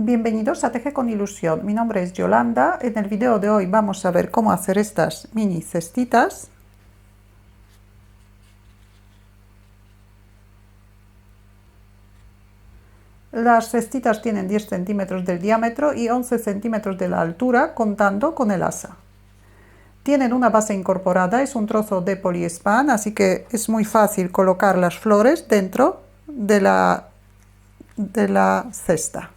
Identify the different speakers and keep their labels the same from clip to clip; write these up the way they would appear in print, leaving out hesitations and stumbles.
Speaker 1: Bienvenidos a Teje con Ilusión. Mi nombre es Yolanda. En el video de hoy vamos a ver cómo hacer estas mini cestitas. Las cestitas tienen 10 centímetros del diámetro y 11 centímetros de la altura, contando con el asa. Tienen una base incorporada, es un trozo de poliespan, así que es muy fácil colocar las flores dentro de la cesta.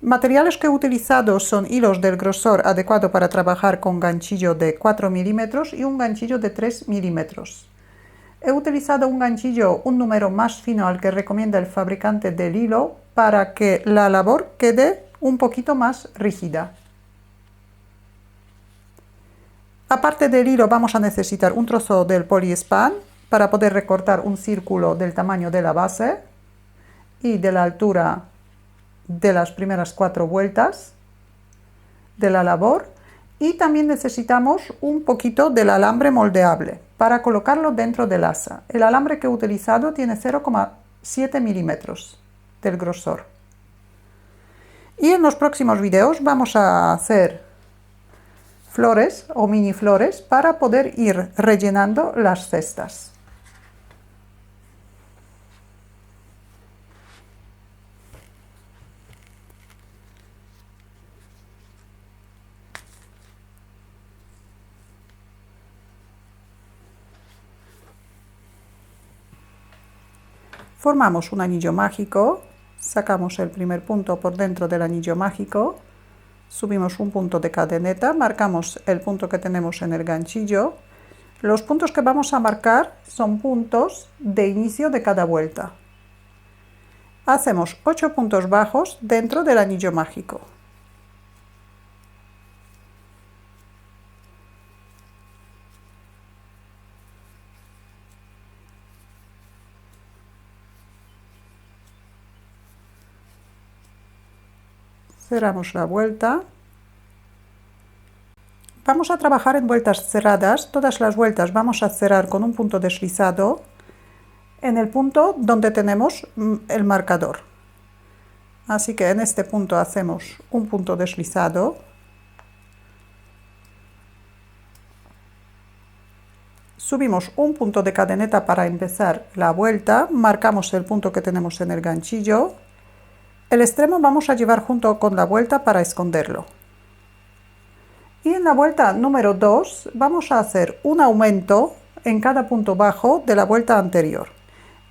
Speaker 1: Materiales que he utilizado son hilos del grosor adecuado para trabajar con ganchillo de 4 milímetros y un ganchillo de 3 milímetros. He utilizado un ganchillo, un número más fino al que recomienda el fabricante del hilo para que la labor quede un poquito más rígida. Aparte del hilo vamos a necesitar un trozo del poliespan para poder recortar un círculo del tamaño de la base y de la altura de las primeras 4 vueltas de la labor, y también necesitamos un poquito del alambre moldeable para colocarlo dentro del asa. El alambre que he utilizado tiene 0,7 milímetros del grosor. Y en los próximos videos vamos a hacer flores o mini flores para poder ir rellenando las cestas. Formamos un anillo mágico, sacamos el primer punto por dentro del anillo mágico, subimos un punto de cadeneta, marcamos el punto que tenemos en el ganchillo. Los puntos que vamos a marcar son puntos de inicio de cada vuelta. Hacemos 8 puntos bajos dentro del anillo mágico. Cerramos la vuelta. Vamos a trabajar en vueltas cerradas. Todas las vueltas vamos a cerrar con un punto deslizado en el punto donde tenemos el marcador. Así que en este punto hacemos un punto deslizado. Subimos un punto de cadeneta para empezar la vuelta. Marcamos el punto que tenemos en el ganchillo. El extremo vamos a llevar junto con la vuelta para esconderlo. Y en la vuelta número 2 vamos a hacer un aumento en cada punto bajo de la vuelta anterior.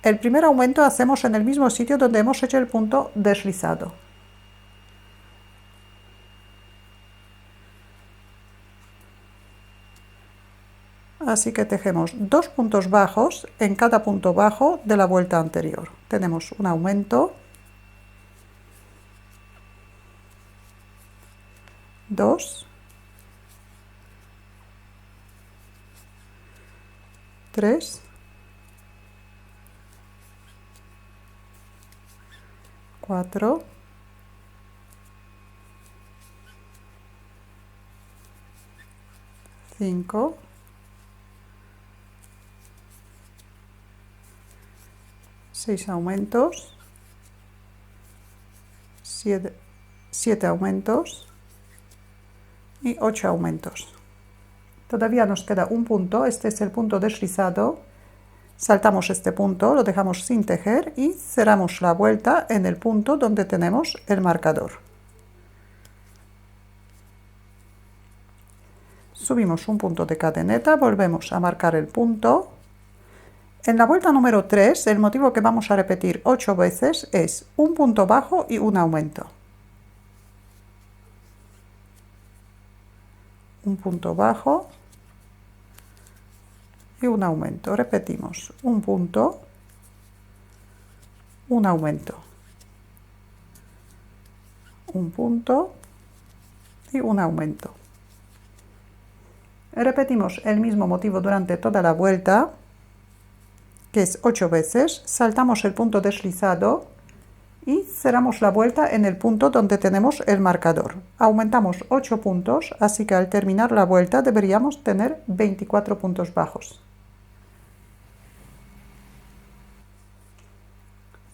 Speaker 1: El primer aumento hacemos en el mismo sitio donde hemos hecho el punto deslizado. Así que tejemos 2 puntos bajos en cada punto bajo de la vuelta anterior. Tenemos un aumento, 2, 3, 4, 5, 6 aumentos, 7 aumentos y 8 aumentos. Todavía nos queda un punto, este es el punto deslizado. Saltamos este punto, lo dejamos sin tejer y cerramos la vuelta en el punto donde tenemos el marcador. Subimos un punto de cadeneta, volvemos a marcar el punto. En la vuelta número 3, el motivo que vamos a repetir 8 veces es un punto bajo y un aumento. Un punto bajo y un aumento. Repetimos, un punto, un aumento, un punto y un aumento. Repetimos el mismo motivo durante toda la vuelta, que es 8 veces. Saltamos el punto deslizado y cerramos la vuelta en el punto donde tenemos el marcador. Aumentamos 8 puntos, así que al terminar la vuelta deberíamos tener 24 puntos bajos.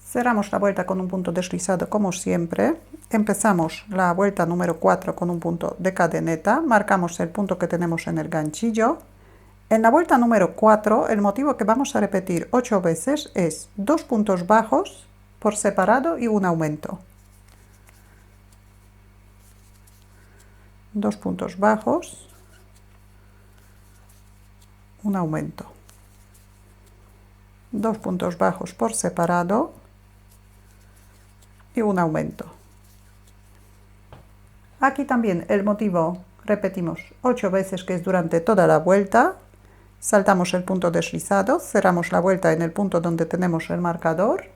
Speaker 1: Cerramos la vuelta con un punto deslizado como siempre. Empezamos la vuelta número 4 con un punto de cadeneta. Marcamos el punto que tenemos en el ganchillo. En la vuelta número 4, el motivo que vamos a repetir 8 veces es 2 puntos bajos por separado y un aumento. 2 puntos bajos, un aumento. 2 puntos bajos por separado y un aumento. Aquí también el motivo repetimos 8 veces, que es durante toda la vuelta. Saltamos el punto deslizado, cerramos la vuelta en el punto donde tenemos el marcador.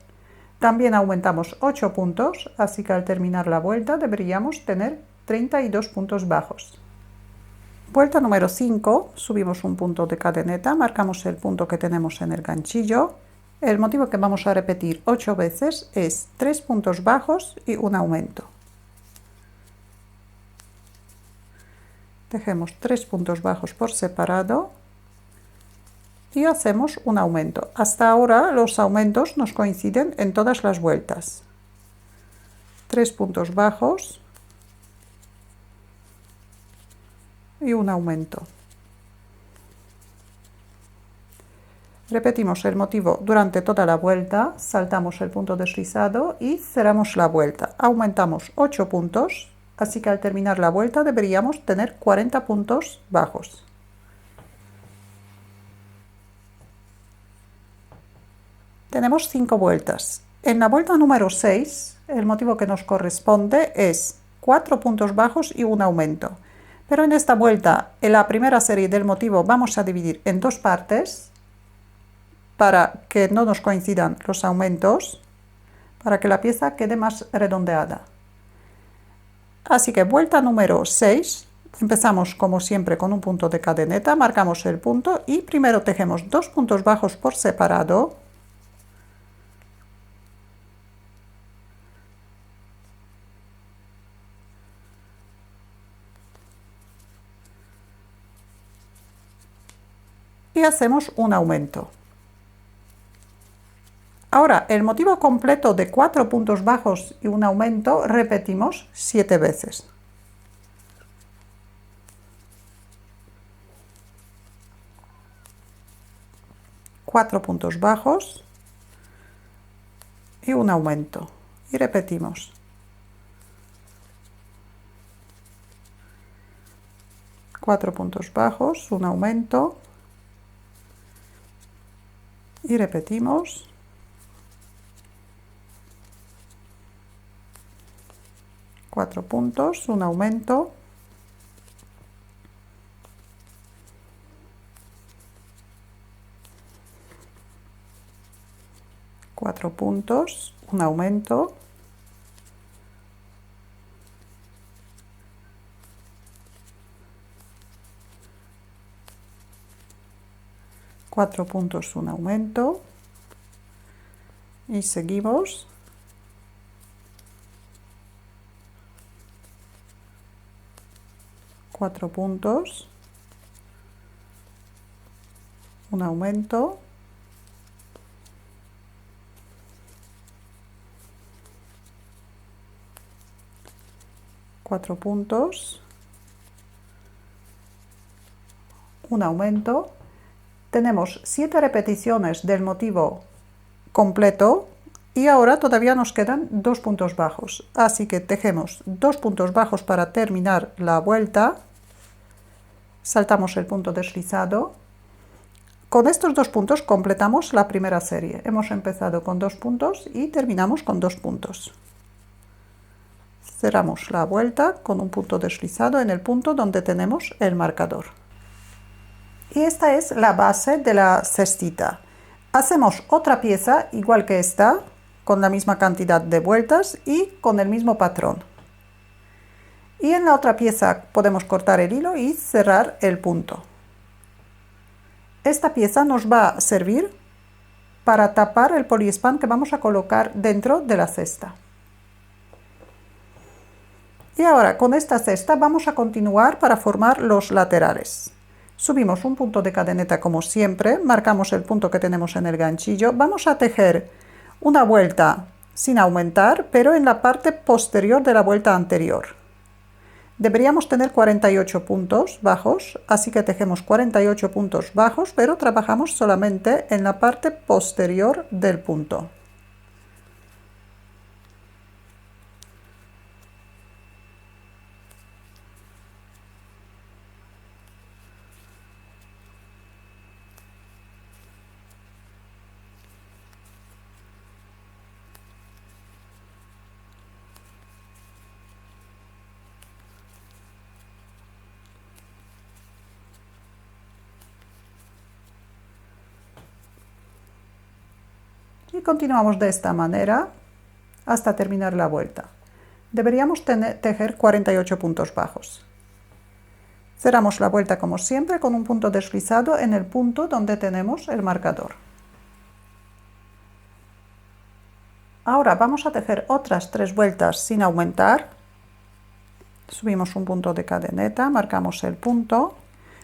Speaker 1: También aumentamos 8 puntos, así que al terminar la vuelta deberíamos tener 32 puntos bajos. Vuelta número 5, subimos un punto de cadeneta, marcamos el punto que tenemos en el ganchillo. El motivo que vamos a repetir 8 veces es 3 puntos bajos y un aumento. Tejemos 3 puntos bajos por separado y hacemos un aumento. Hasta ahora los aumentos nos coinciden en todas las vueltas. 3 puntos bajos y un aumento. Repetimos el motivo durante toda la vuelta, saltamos el punto deslizado y cerramos la vuelta. Aumentamos 8 puntos, así que al terminar la vuelta deberíamos tener 40 puntos bajos. Tenemos 5 vueltas. En la vuelta número 6, el motivo que nos corresponde es 4 puntos bajos y un aumento. Pero en esta vuelta, en la primera serie del motivo, vamos a dividir en 2 partes para que no nos coincidan los aumentos, para que la pieza quede más redondeada. Así que vuelta número 6, empezamos como siempre con un punto de cadeneta, marcamos el punto y primero tejemos 2 puntos bajos por separado. Y hacemos un aumento. Ahora, el motivo completo de 4 puntos bajos y un aumento repetimos 7 veces. Cuatro puntos bajos y un aumento. Y repetimos. 4 puntos bajos, un aumento. Y repetimos. 4 puntos, un aumento. Cuatro puntos, un aumento. Cuatro puntos, un aumento. Y seguimos. Cuatro puntos, un aumento. Cuatro puntos, un aumento. Tenemos 7 repeticiones del motivo completo y ahora todavía nos quedan 2 puntos bajos, así que tejemos 2 puntos bajos para terminar la vuelta. Saltamos el punto deslizado. Con estos 2 puntos completamos la primera serie. Hemos empezado con 2 puntos y terminamos con 2 puntos. Cerramos la vuelta con un punto deslizado en el punto donde tenemos el marcador. Y esta es la base de la cestita. Hacemos otra pieza igual que esta, con la misma cantidad de vueltas y con el mismo patrón. Y en la otra pieza podemos cortar el hilo y cerrar el punto. Esta pieza nos va a servir para tapar el poliespan que vamos a colocar dentro de la cesta. Y ahora con esta cesta vamos a continuar para formar los laterales. Subimos un punto de cadeneta como siempre, marcamos el punto que tenemos en el ganchillo, vamos a tejer una vuelta sin aumentar, pero en la parte posterior de la vuelta anterior. Deberíamos tener 48 puntos bajos, así que tejemos 48 puntos bajos, pero trabajamos solamente en la parte posterior del punto. Y continuamos de esta manera hasta terminar la vuelta. Deberíamos tejer 48 puntos bajos. Cerramos la vuelta como siempre con un punto deslizado en el punto donde tenemos el marcador. Ahora vamos a tejer otras 3 vueltas sin aumentar. Subimos un punto de cadeneta, marcamos el punto,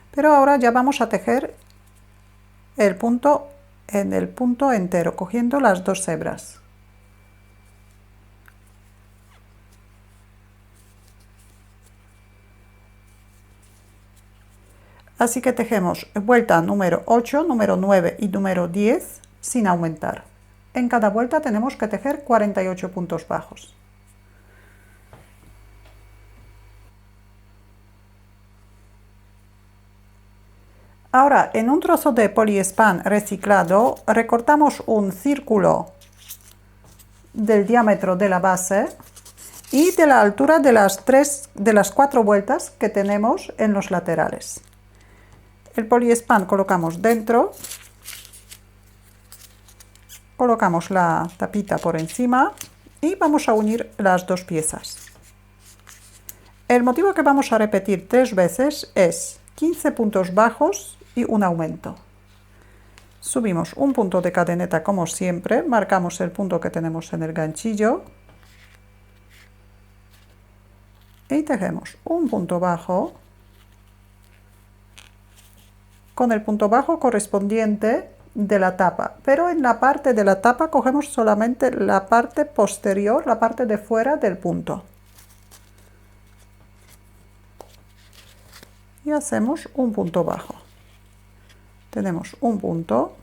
Speaker 1: pero ahora ya vamos a tejer el punto en el punto entero, cogiendo las 2 hebras. Así que tejemos vuelta número 8, número 9 y número 10 sin aumentar. En cada vuelta tenemos que tejer 48 puntos bajos. Ahora, en un trozo de poliespan reciclado, recortamos un círculo del diámetro de la base y de la altura de las 4 vueltas que tenemos en los laterales. El poliespan colocamos dentro, colocamos la tapita por encima y vamos a unir las 2 piezas. El motivo que vamos a repetir 3 veces es 15 puntos bajos y un aumento. Subimos un punto de cadeneta como siempre, marcamos el punto que tenemos en el ganchillo y tejemos un punto bajo con el punto bajo correspondiente de la tapa, pero en la parte de la tapa cogemos solamente la parte posterior, la parte de fuera del punto. Y hacemos un punto bajo. Tenemos un punto,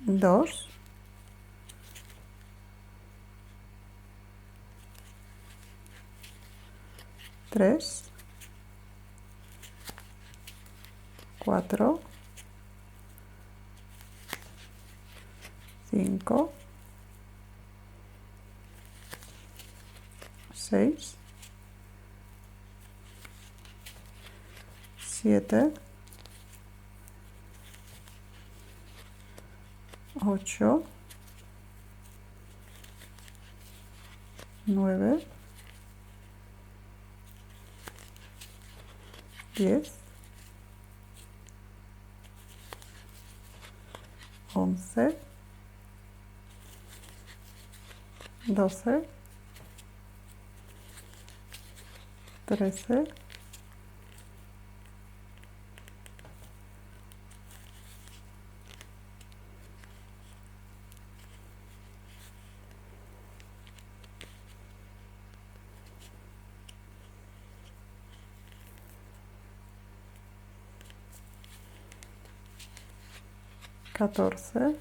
Speaker 1: dos, tres, cuatro, 5, 6, 7, 8, 9, 10, 11, 12, 13, 14,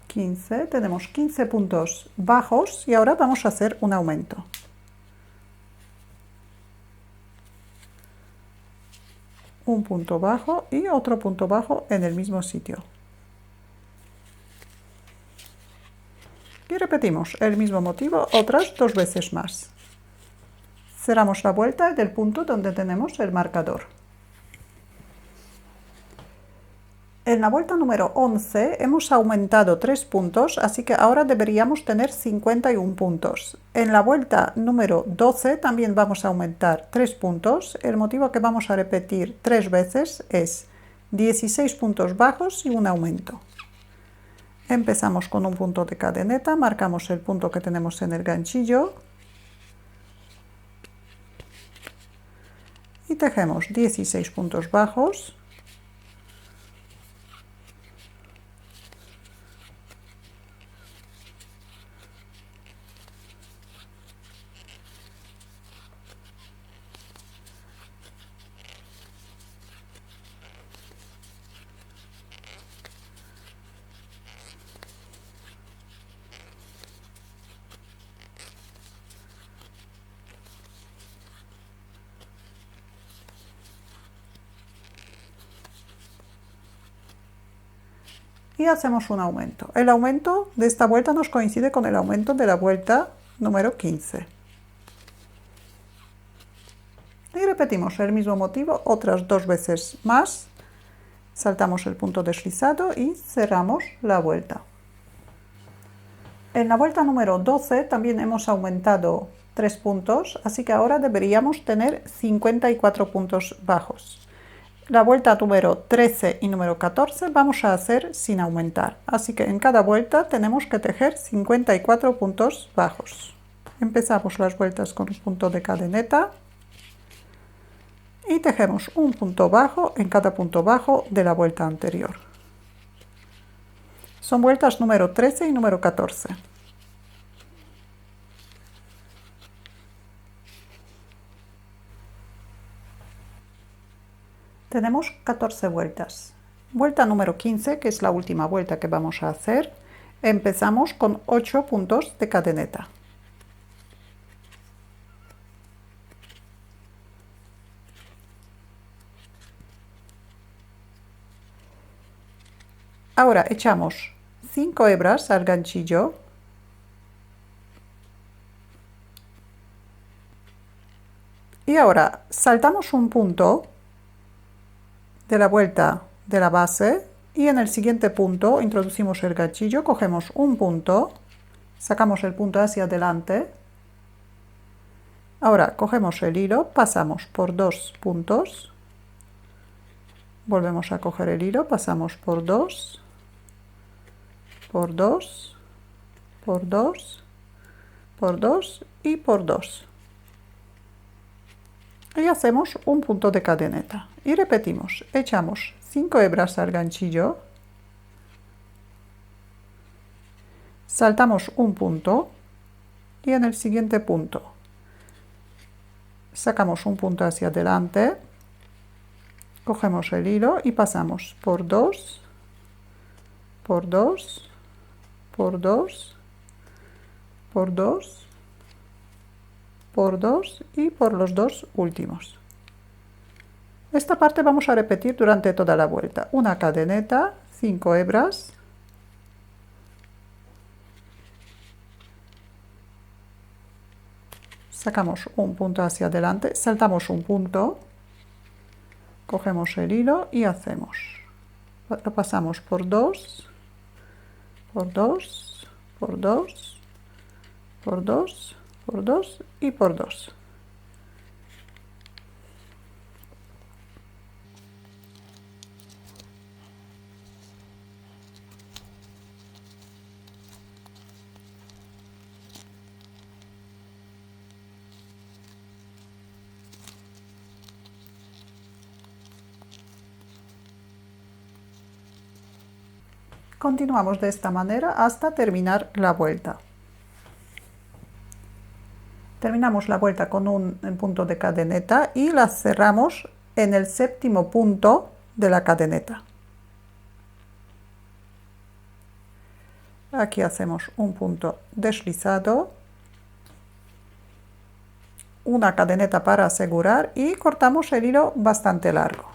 Speaker 1: 15, tenemos 15 puntos bajos y ahora vamos a hacer un aumento. Un punto bajo y otro punto bajo en el mismo sitio. Y repetimos el mismo motivo otras 2 veces más. Cerramos la vuelta del punto donde tenemos el marcador. En la vuelta número 11 hemos aumentado 3 puntos, así que ahora deberíamos tener 51 puntos. En la vuelta número 12 también vamos a aumentar 3 puntos. El motivo que vamos a repetir 3 veces es 16 puntos bajos y un aumento. Empezamos con un punto de cadeneta, marcamos el punto que tenemos en el ganchillo y tejemos 16 puntos bajos, y hacemos un aumento. El aumento de esta vuelta nos coincide con el aumento de la vuelta número 15. Y repetimos el mismo motivo otras 2 veces más. Saltamos el punto deslizado y cerramos la vuelta. En la vuelta número 12 también hemos aumentado 3 puntos, así que ahora deberíamos tener 54 puntos bajos. La vuelta número 13 y número 14 vamos a hacer sin aumentar, así que en cada vuelta tenemos que tejer 54 puntos bajos. Empezamos las vueltas con un punto de cadeneta y tejemos un punto bajo en cada punto bajo de la vuelta anterior. Son vueltas número 13 y número 14. Tenemos 14 vueltas. Vuelta número 15, que es la última vuelta que vamos a hacer, empezamos con 8 puntos de cadeneta. Ahora echamos 5 hebras al ganchillo y ahora saltamos un punto de la vuelta de la base y en el siguiente punto introducimos el ganchillo, cogemos un punto, sacamos el punto hacia adelante, ahora cogemos el hilo, pasamos por 2 puntos, volvemos a coger el hilo, pasamos por 2, por 2, por 2, por 2 y por 2. Y hacemos un punto de cadeneta y repetimos, echamos 5 hebras al ganchillo, saltamos un punto y en el siguiente punto sacamos un punto hacia adelante, cogemos el hilo y pasamos por 2, por 2, por 2, por 2, por 2 y por los 2 últimos. Esta parte vamos a repetir durante toda la vuelta. Una cadeneta, 5 hebras, sacamos un punto hacia adelante, saltamos un punto, cogemos el hilo y hacemos. Lo pasamos por 2, por 2, por 2, por 2, por 2 y por 2. Continuamos de esta manera hasta terminar la vuelta. Terminamos la vuelta con un punto de cadeneta y la cerramos en el séptimo punto de la cadeneta. Aquí hacemos un punto deslizado, una cadeneta para asegurar y cortamos el hilo bastante largo.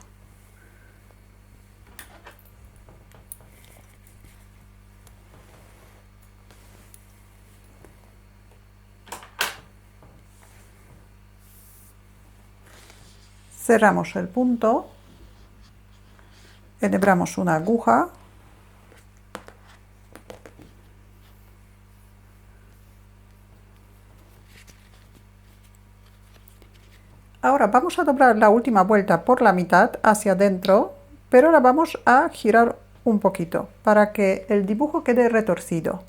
Speaker 1: Cerramos el punto, enhebramos una aguja, ahora vamos a doblar la última vuelta por la mitad hacia adentro, pero la vamos a girar un poquito para que el dibujo quede retorcido.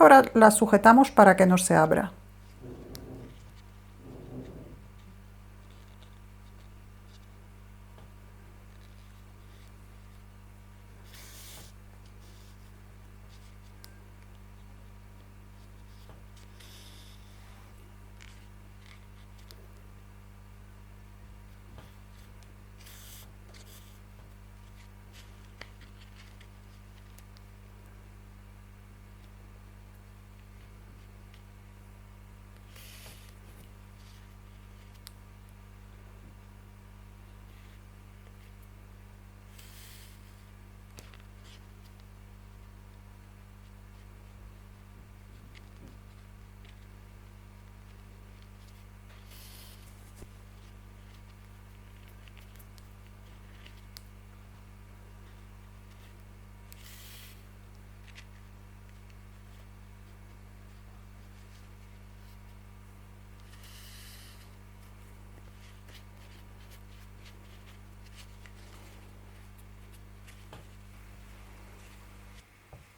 Speaker 1: ahora la sujetamos para que no se abra.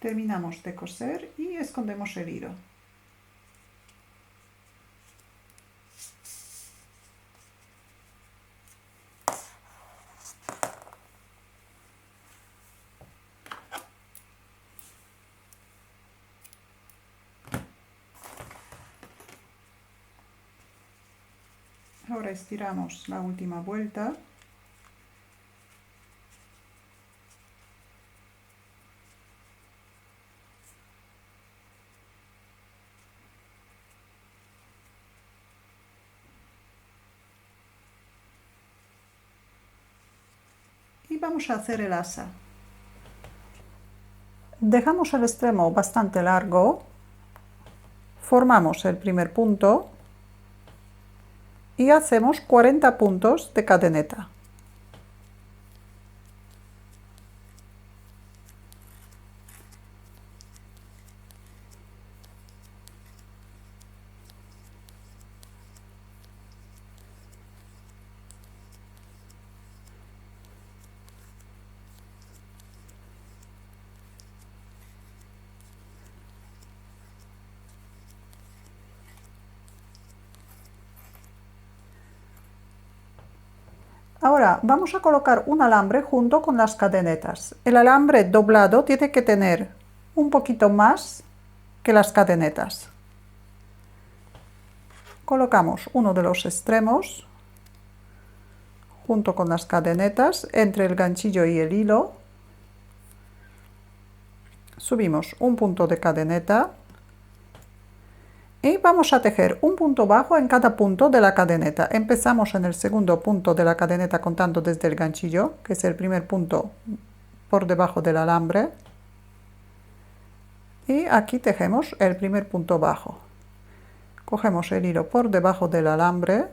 Speaker 1: Terminamos de coser y escondemos el hilo. Ahora estiramos la última vuelta. Y vamos a hacer el asa. Dejamos el extremo bastante largo, formamos el primer punto y hacemos 40 puntos de cadeneta. Ahora vamos a colocar un alambre junto con las cadenetas. El alambre doblado tiene que tener un poquito más que las cadenetas. Colocamos uno de los extremos junto con las cadenetas entre el ganchillo y el hilo. Subimos un punto de cadeneta y vamos a tejer un punto bajo en cada punto de la cadeneta. Empezamos en el segundo punto de la cadeneta contando desde el ganchillo, que es el primer punto por debajo del alambre. Y aquí tejemos el primer punto bajo. Cogemos el hilo por debajo del alambre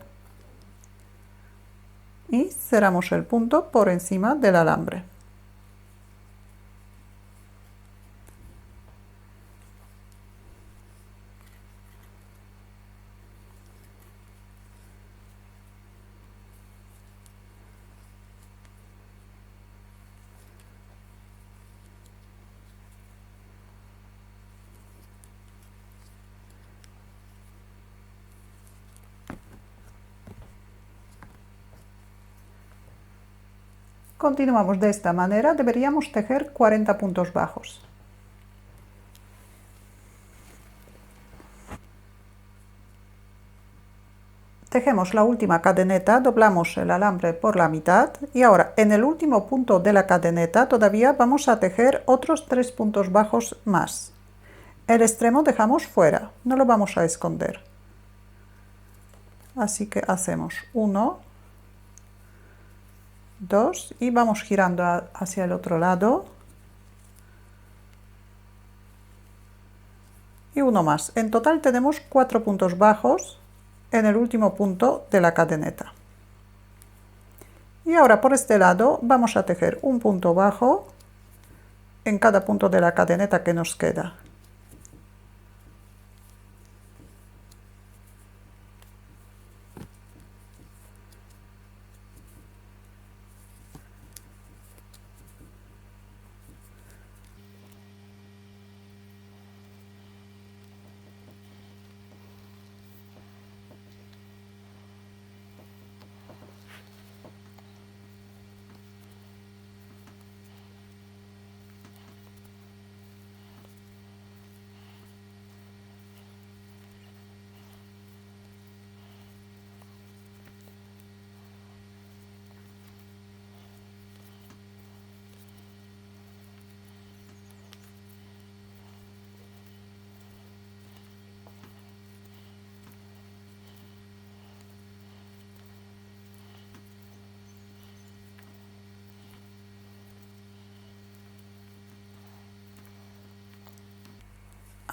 Speaker 1: y cerramos el punto por encima del alambre. Continuamos de esta manera, deberíamos tejer 40 puntos bajos. Tejemos la última cadeneta, doblamos el alambre por la mitad y ahora en el último punto de la cadeneta todavía vamos a tejer otros 3 puntos bajos más. El extremo dejamos fuera, no lo vamos a esconder. Así que hacemos 1, 2 y vamos girando hacia el otro lado. Y uno más. En total tenemos 4 puntos bajos en el último punto de la cadeneta. Y ahora por este lado vamos a tejer un punto bajo en cada punto de la cadeneta que nos queda.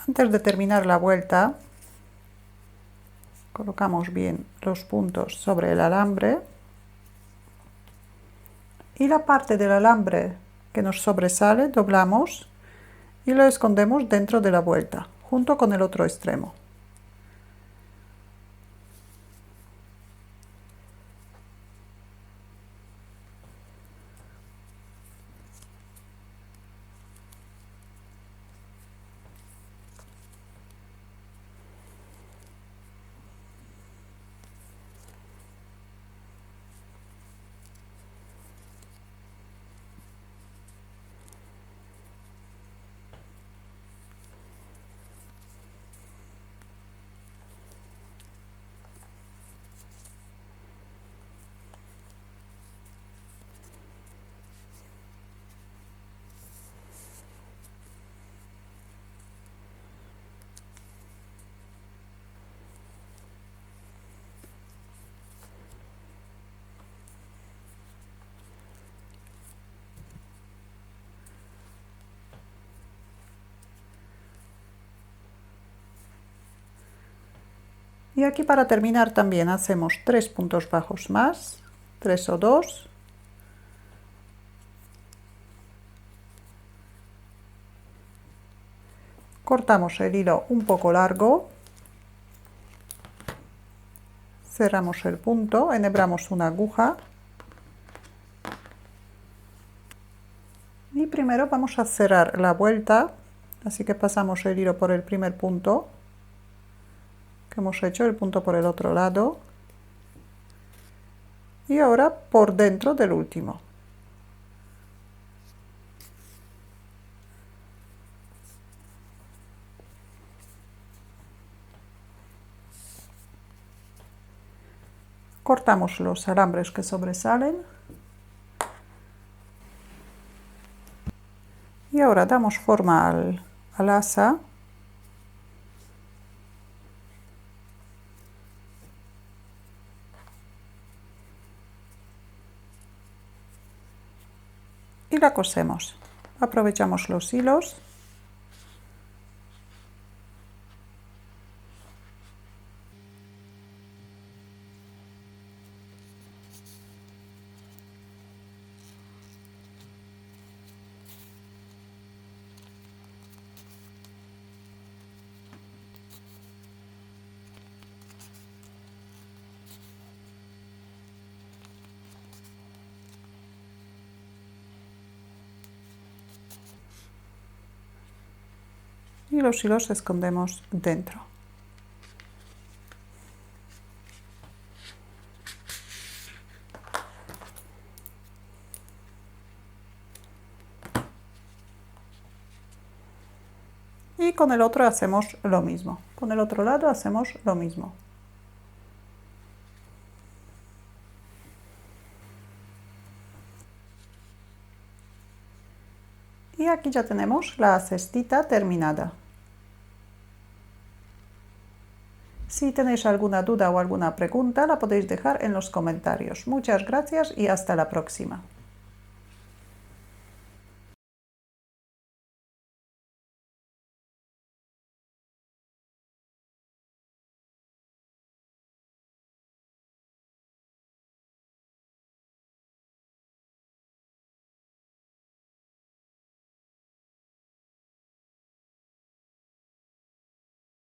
Speaker 1: Antes de terminar la vuelta, colocamos bien los puntos sobre el alambre y la parte del alambre que nos sobresale doblamos y lo escondemos dentro de la vuelta, junto con el otro extremo. Y aquí para terminar también hacemos 3 puntos bajos más, 3 o 2. Cortamos el hilo un poco largo, cerramos el punto, enhebramos una aguja y primero vamos a cerrar la vuelta, así que pasamos el hilo por el primer punto que hemos hecho, el punto por el otro lado y ahora por dentro del último. Cortamos los alambres que sobresalen y ahora damos forma al asa y la cosemos. Aprovechamos los hilos y los hilos escondemos dentro. Y con el otro hacemos lo mismo. Con el otro lado hacemos lo mismo. Y aquí ya tenemos la cestita terminada. Si tenéis alguna duda o alguna pregunta, la podéis dejar en los comentarios. Muchas gracias y hasta la próxima.